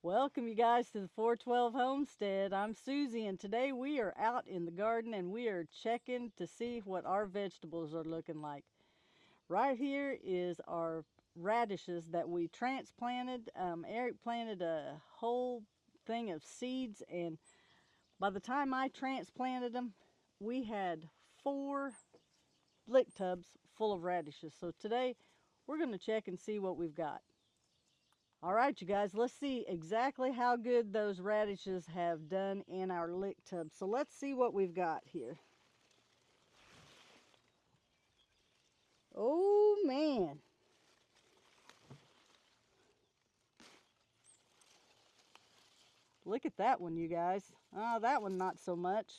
Welcome you guys to the 412 Homestead. I'm Susie and today we are out in the garden and we are checking to see what our vegetables are looking like. Right here is our radishes that we transplanted. Eric planted a whole thing of seeds, and by the time I transplanted them, we had 4 lick tubs full of radishes. So today we're going to check and see what we've got. All right, you guys, let's see exactly how good those radishes have done in our lick tub. So let's see what we've got here. Oh, man. Look at that one, you guys. Oh, that one not so much.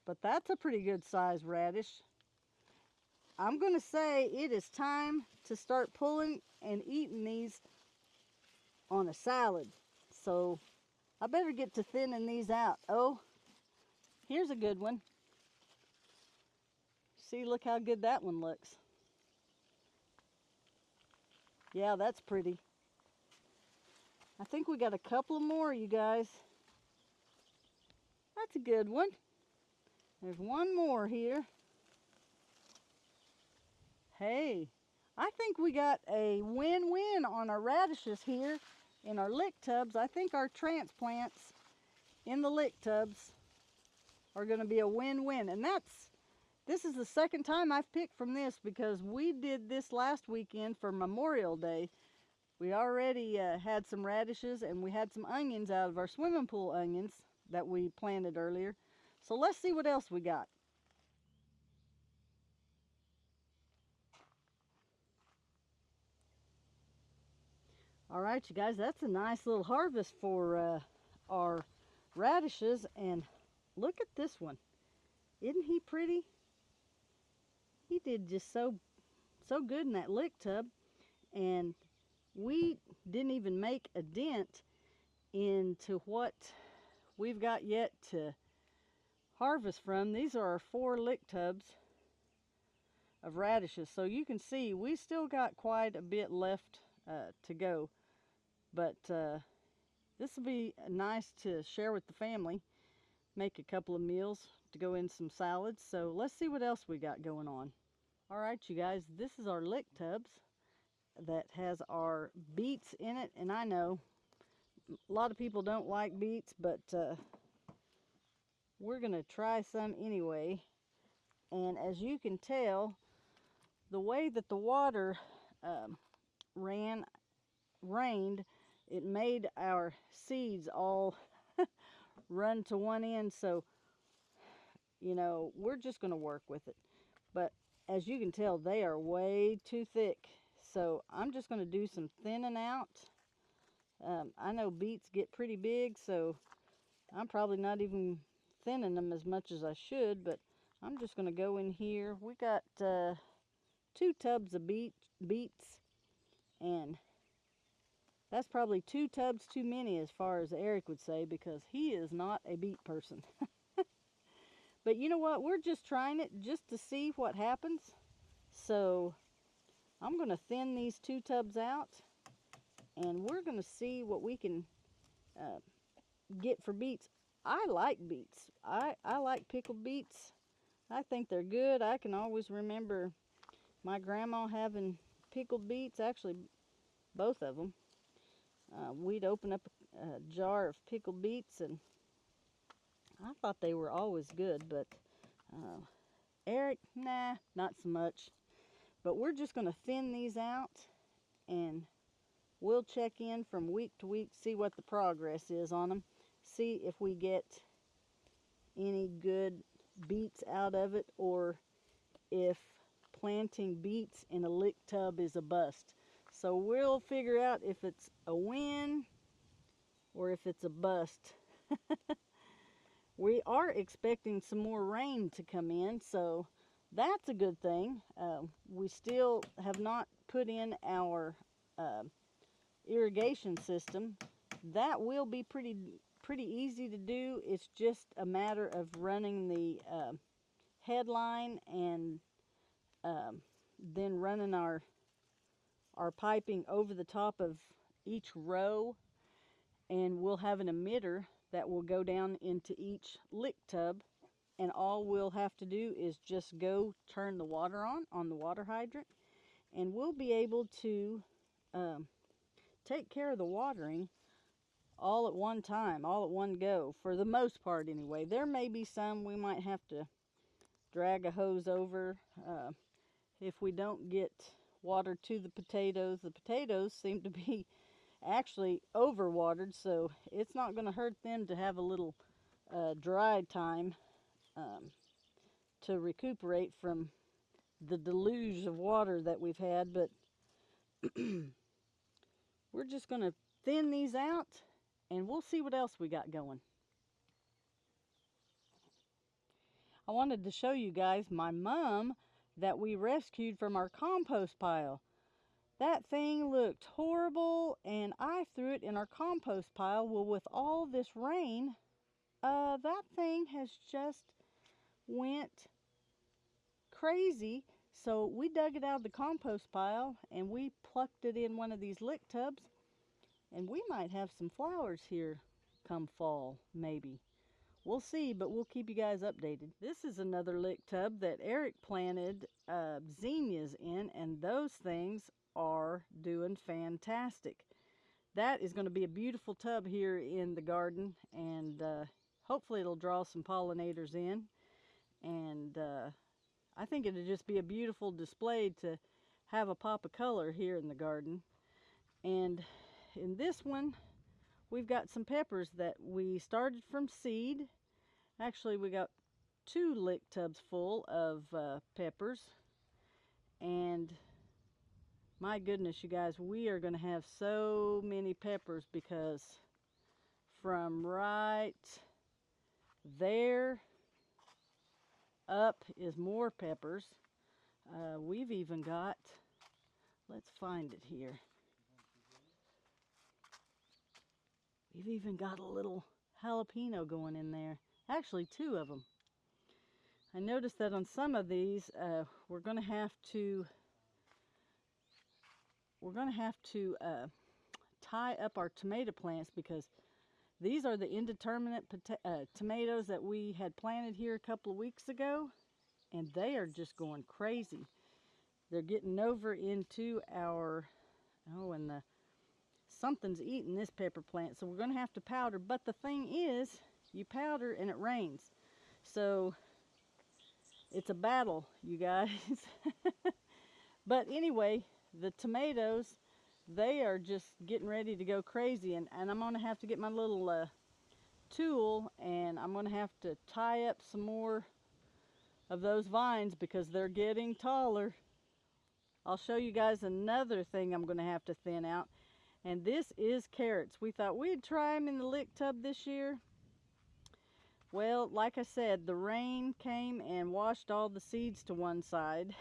But that's a pretty good size radish. I'm going to say it is time to start pulling and eating these on a salad. So I better get to thinning these out. Oh, here's a good one. See, look how good that one looks. Yeah, that's pretty. I think we got a couple more, you guys. That's a good one. There's one more here. Hey, I think we got a win-win on our radishes here in our lick tubs. I think our transplants in the lick tubs are going to be a win-win. And this is the second time I've picked from this because we did this last weekend for Memorial Day. We already had some radishes and we had some onions out of our swimming pool onions that we planted earlier. So let's see what else we got. All right, you guys, that's a nice little harvest for our radishes. And look at this one. Isn't he pretty? He did just so good in that lick tub. And we didn't even make a dent into what we've got yet to harvest from. These are our 4 lick tubs of radishes. So you can see we still got quite a bit left to go. But this will be nice to share with the family. Make a couple of meals to go in some salads. So let's see what else we got going on. All right, you guys, this is our lick tubs that has our beets in it. And I know a lot of people don't like beets, but we're going to try some anyway. And as you can tell, the way that the water rained, it made our seeds all run to one end. So, you know, we're just going to work with it. But as you can tell, they are way too thick. So I'm just going to do some thinning out. I know beets get pretty big, so I'm probably not even thinning them as much as I should, but I'm just going to go in here. We got 2 tubs of beets, and that's probably 2 tubs too many as far as Eric would say, because he is not a beet person. But you know what? We're just trying it just to see what happens. So I'm going to thin these 2 tubs out, and we're going to see what we can get for beets. I like beets. I like pickled beets. I think they're good. I can always remember my grandma having pickled beets, actually both of them. We'd open up a jar of pickled beets, and I thought they were always good, but Eric, nah, not so much. But we're just going to thin these out, and we'll check in from week to week, see what the progress is on them, see if we get any good beets out of it, or if planting beets in a lick tub is a bust. So we'll figure out if it's a win or if it's a bust. We are expecting some more rain to come in, so that's a good thing. We still have not put in our irrigation system. That will be pretty easy to do. It's just a matter of running the headline and then running our piping over the top of each row, and we'll have an emitter that will go down into each lick tub, and all we'll have to do is just go turn the water on the water hydrant, and we'll be able to take care of the watering all at one time, all at one go, for the most part anyway. There may be some we might have to drag a hose over if we don't get water to the potatoes. The potatoes seem to be actually overwatered, so it's not going to hurt them to have a little dry time to recuperate from the deluge of water that we've had. But we're just going to thin these out, and we'll see what else we got going. I wanted to show you guys my mum that we rescued from our compost pile. That thing looked horrible, and I threw it in our compost pile. Well, with all this rain, that thing has just went crazy. So we dug it out of the compost pile, and we plucked it in one of these lick tubs, and we might have some flowers here come fall, maybe. We'll see, but we'll keep you guys updated. This is another lick tub that Eric planted zinnias in, and those things are doing fantastic. That is going to be a beautiful tub here in the garden, and hopefully it'll draw some pollinators in, and I think it'll just be a beautiful display to have a pop of color here in the garden. And in this one, we've got some peppers that we started from seed. Actually, we got 2 lick tubs full of peppers, and my goodness, you guys, we are going to have so many peppers, because from right there up is more peppers. We've even got, let's find it here. We've even got a little jalapeno going in there. Actually, 2 of them. I noticed that on some of these, we're going to have to tie up our tomato plants, because these are the indeterminate tomatoes that we had planted here a couple of weeks ago, and they are just going crazy. They're getting over into our, something's eating this pepper plant, so we're going to have to powder. But the thing is, you powder and it rains, so it's a battle, you guys. But anyway, the tomatoes, they are just getting ready to go crazy, and I'm going to have to get my little tool, and I'm going to have to tie up some more of those vines, because they're getting taller. I'll show you guys another thing I'm going to have to thin out, and this is carrots. We thought we'd try them in the lick tub this year. Well, like I said, the rain came and washed all the seeds to one side.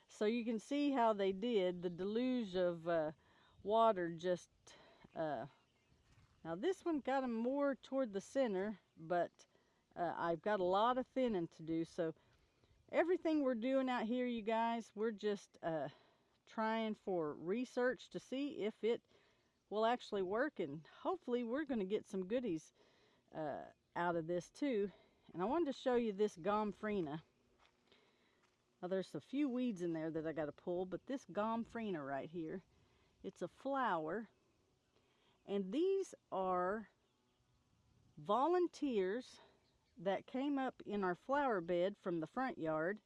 So you can see how they did. The deluge of water just... now this one got them more toward the center, but I've got a lot of thinning to do. So everything we're doing out here, you guys, we're just trying for research to see if it will actually work, and hopefully we're going to get some goodies out of this too. And I wanted to show you this gomphrena. Now there's a few weeds in there that I got to pull, but this gomphrena right here, it's a flower, and these are volunteers that came up in our flower bed from the front yard,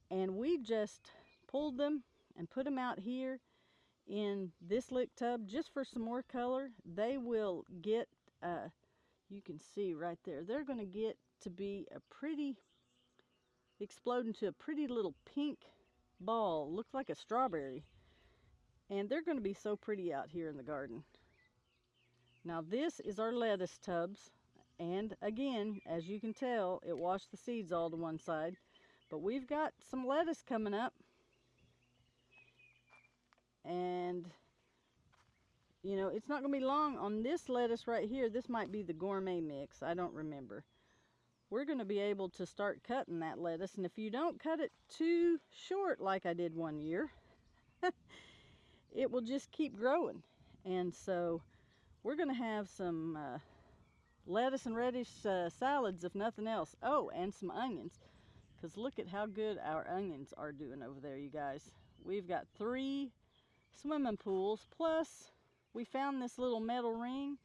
and we just pulled them and put them out here in this lick tub just for some more color. They will get, you can see right there, they're going to get to be a pretty, explode into a pretty little pink ball. Looks like a strawberry, and they're going to be so pretty out here in the garden. Now this is our lettuce tubs, and again, as you can tell, it washed the seeds all to one side, but we've got some lettuce coming up, and you know, it's not going to be long on this lettuce right here. This might be the gourmet mix, I don't remember, we're going to be able to start cutting that lettuce. And if you don't cut it too short like I did one year, it will just keep growing. And so we're going to have some lettuce and radish salads, if nothing else. Oh, and some onions, because look at how good our onions are doing over there, you guys. We've got 3 swimming pools, plus we found this little metal ring.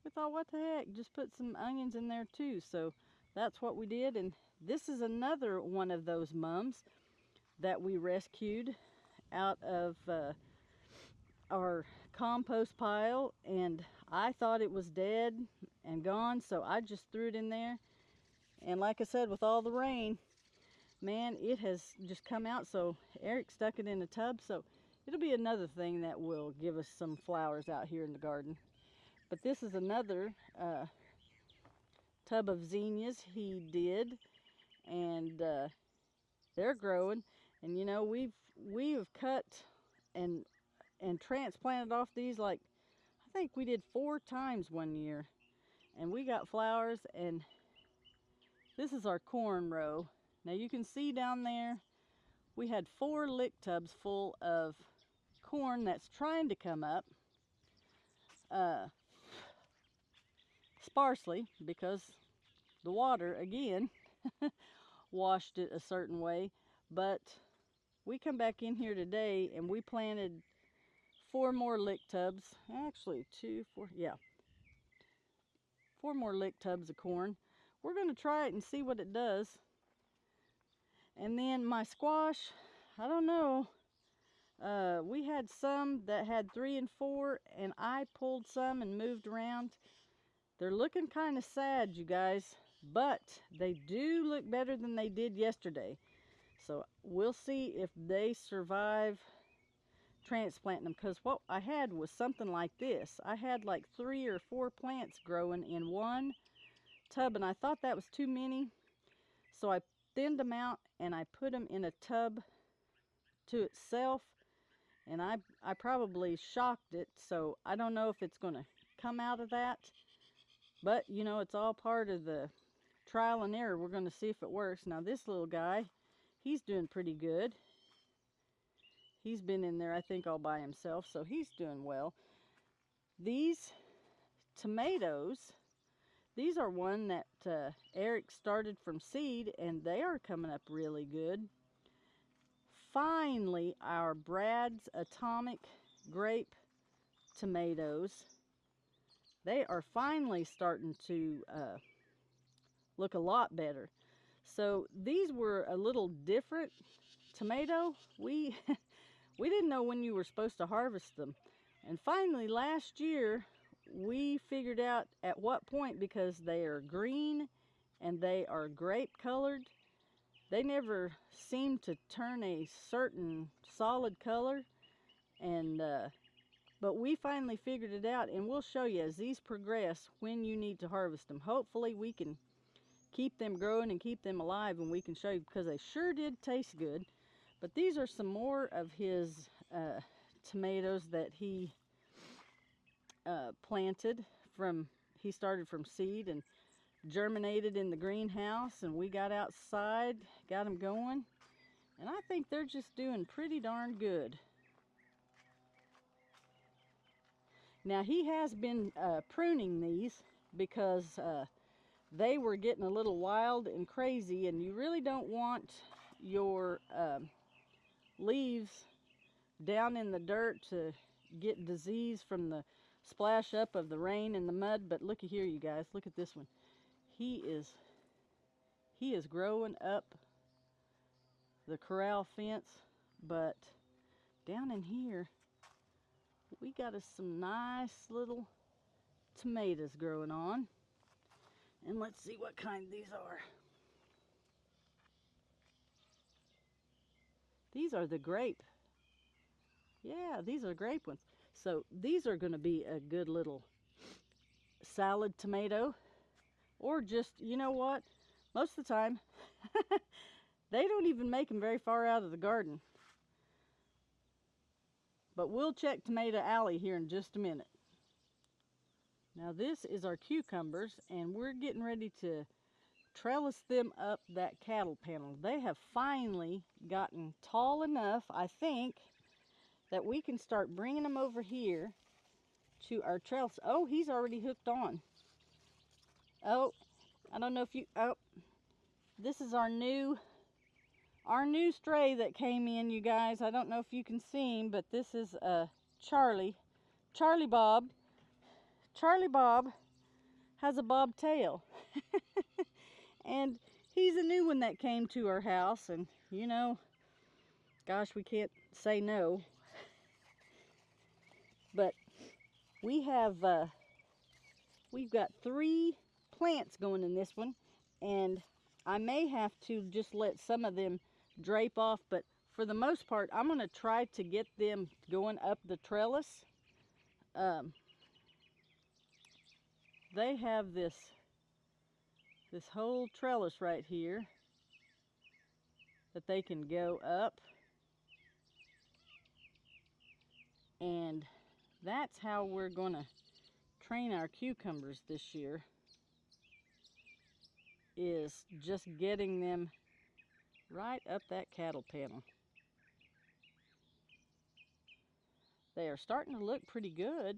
We thought, what the heck, just put some onions in there too. So that's what we did. And this is another one of those mums that we rescued out of our compost pile, and I thought it was dead and gone, so I just threw it in there. And like I said, with all the rain, man, it has just come out. So Eric stuck it in a tub, so it'll be another thing that will give us some flowers out here in the garden. But this is another tub of zinnias he did, and they're growing. And you know, we've cut and transplanted off these, like I think we did 4 times one year, and we got flowers. And this is our corn row. Now you can see down there we had 4 lick tubs full of corn that's trying to come up sparsely, because the water again washed it a certain way. But we come back in here today and we planted 4 more lick tubs, actually 2, 4, yeah, 4 more lick tubs of corn. We're going to try it and see what it does. And then my squash, I don't know, we had some that had 3 and 4, and I pulled some and moved around. They're looking kind of sad, you guys, but they do look better than they did yesterday. So we'll see if they survive transplanting them, because what I had was something like this. I had like 3 or 4 plants growing in one tub, and I thought that was too many. So I thinned them out and I put them in a tub to itself, and I probably shocked it. So I don't know if it's going to come out of that, but you know, it's all part of the trial and error. We're going to see if it works. Now this little guy, he's doing pretty good. He's been in there, I think, all by himself, so he's doing well. These tomatoes, these are one that Eric started from seed, and they are coming up really good. Finally, our Brad's Atomic Grape tomatoes, they are finally starting to look a lot better. So these were a little different tomato. We we didn't know when you were supposed to harvest them. And finally last year we figured out at what point, because they are green and they are grape colored. They never seem to turn a certain solid color, and but we finally figured it out, and we'll show you as these progress when you need to harvest them. Hopefully we can keep them growing and keep them alive, and we can show you, because they sure did taste good. But these are some more of his tomatoes that he planted from, he started from seed and germinated in the greenhouse, and we got outside, got them going, and I think they're just doing pretty darn good. Now he has been pruning these, because they were getting a little wild and crazy, and you really don't want your leaves down in the dirt to get disease from the splash up of the rain and the mud. But looky here, you guys, look at this one. He is growing up the corral fence, but down in here we got us some nice little tomatoes growing on. And let's see what kind these are. These are the grape. Yeah, these are grape ones. So these are going to be a good little salad tomato, or just, you know what, most of the time they don't even make them very far out of the garden. But we'll check Tomato Alley here in just a minute. Now this is our cucumbers, and we're getting ready to trellis them up that cattle panel. They have finally gotten tall enough, I think, that we can start bringing them over here to our trellis. Oh, he's already hooked on. Oh, I don't know if you, oh, this is our new stray that came in, you guys. I don't know if you can see him, but this is Charlie Bob. Charlie Bob has a bobtail. And he's a new one that came to our house, and you know, gosh, we can't say no. But we have we've got 3 plants going in this one, and I may have to just let some of them drape off, but for the most part I'm going to try to get them going up the trellis. They have this whole trellis right here that they can go up, and that's how we're going to train our cucumbers this year, is just getting them right up that cattle panel. They are starting to look pretty good.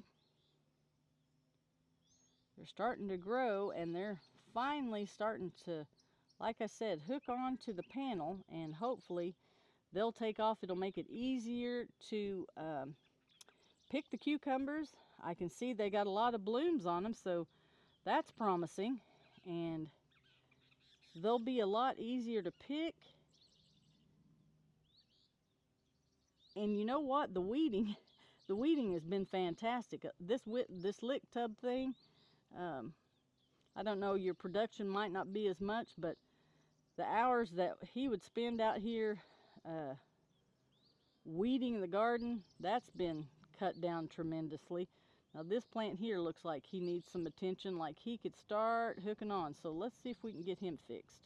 They're starting to grow, and they're finally starting to, like I said, hook on to the panel, and hopefully they'll take off. It'll make it easier to pick the cucumbers. I can see they got a lot of blooms on them, so that's promising, and they'll be a lot easier to pick. And you know what? The weeding has been fantastic. This lick tub thing, I don't know, your production might not be as much, but the hours that he would spend out here weeding the garden, that's been cut down tremendously. Now this plant here looks like he needs some attention, like he could start hooking on. So let's see if we can get him fixed.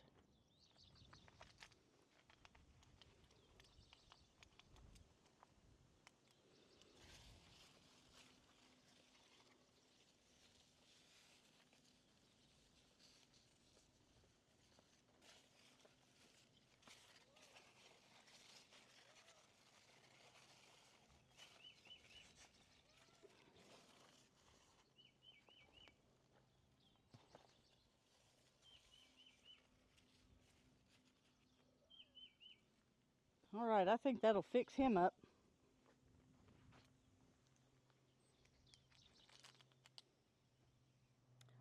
All right, I think that'll fix him up.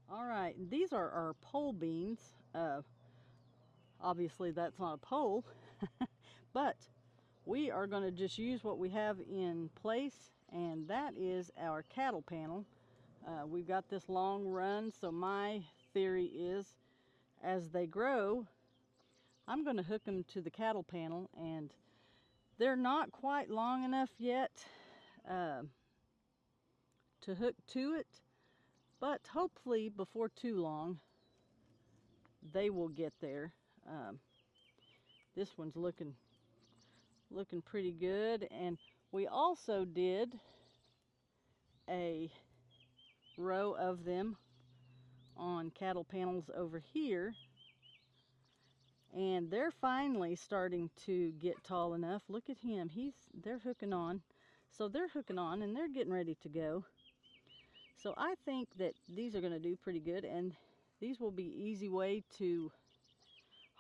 All right, these are our pole beans. Obviously that's not a pole, but we are going to just use what we have in place, and that is our cattle panel. We've got this long run, so my theory is as they grow, I'm going to hook them to the cattle panel, and they're not quite long enough yet to hook to it, but hopefully before too long they will get there. This one's looking pretty good, and we also did a row of them on cattle panels over here, and they're finally starting to get tall enough. Look at him, they're hooking on. So they're hooking on and they're getting ready to go. So I think that these are going to do pretty good, and these will be easy way to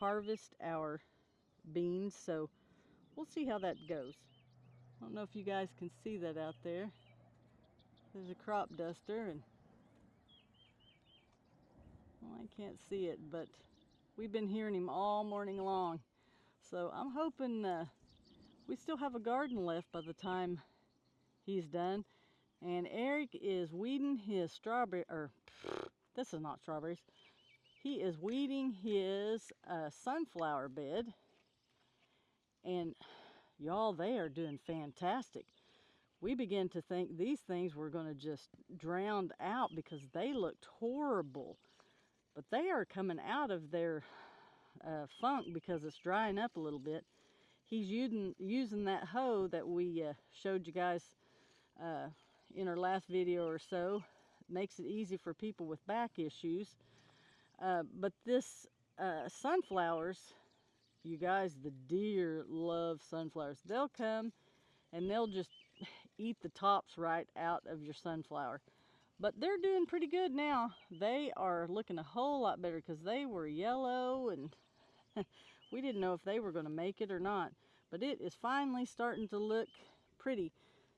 harvest our beans. So we'll see how that goes. I don't know if you guys can see that out there. There's a crop duster, and well, I can't see it, but we've been hearing him all morning long. So I'm hoping we still have a garden left by the time he's done. And Eric is weeding his strawberry, or this is not strawberries. He is weeding his sunflower bed. And y'all, they are doing fantastic. We began to think these things were going to just drown out because they looked horrible. But they are coming out of their funk because it's drying up a little bit. He's using that hoe that we showed you guys in our last video or so. Makes it easy for people with back issues. But this sunflowers, you guys, the deer love sunflowers. They'll come and they'll just eat the tops right out of your sunflower. But they're doing pretty good now. They are looking a whole lot better because they were yellow and we didn't know if they were going to make it or not. But it is finally starting to look pretty.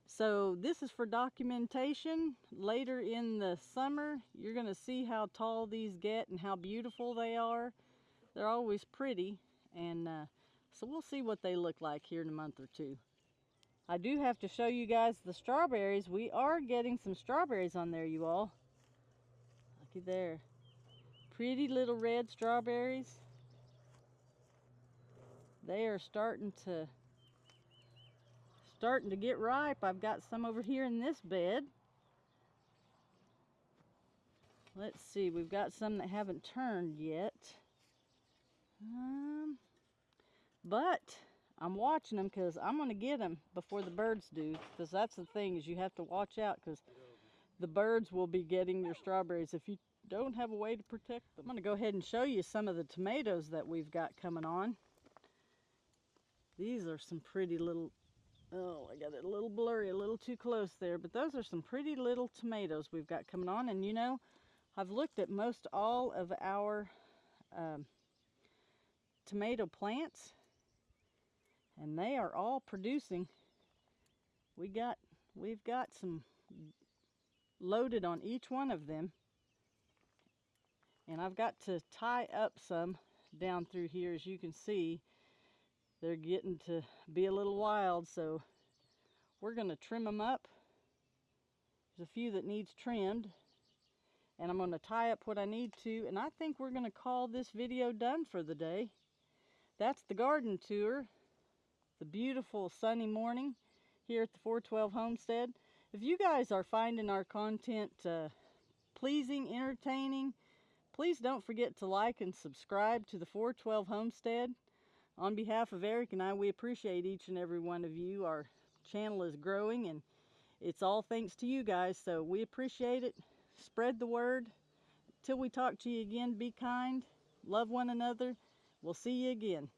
So this is for documentation. Later in the summer, you're going to see how tall these get and how beautiful they are. They're always pretty, and so we'll see what they look like here in a month or two. I do have to show you guys the strawberries. We are getting some strawberries on there, you all. Looky there. Pretty little red strawberries. They are starting to get ripe. I've got some over here in this bed. Let's see, we've got some that haven't turned yet. But I'm watching them because I'm going to get them before the birds do. Because that's the thing, is you have to watch out because the birds will be getting your strawberries if you don't have a way to protect them. I'm going to go ahead and show you some of the tomatoes that we've got coming on. These are some pretty little, oh, I got it a little blurry, a little too close there. But those are some pretty little tomatoes we've got coming on. And you know, I've looked at most all of our tomato plants, and they are all producing. We've got some loaded on each one of them, and I've got to tie up some down through here. As you can see, they're getting to be a little wild, so we're going to trim them up. There's a few that needs trimmed, and I'm going to tie up what I need to, and I think we're going to call this video done for the day. That's the garden tour, the beautiful sunny morning here at the 412 Homestead. If you guys are finding our content pleasing, entertaining, please don't forget to like and subscribe to the 412 Homestead. On behalf of Eric and I, we appreciate each and every one of you. Our channel is growing, and it's all thanks to you guys, so we appreciate it. Spread the word. Till we talk to you again, be kind, love one another. We'll see you again.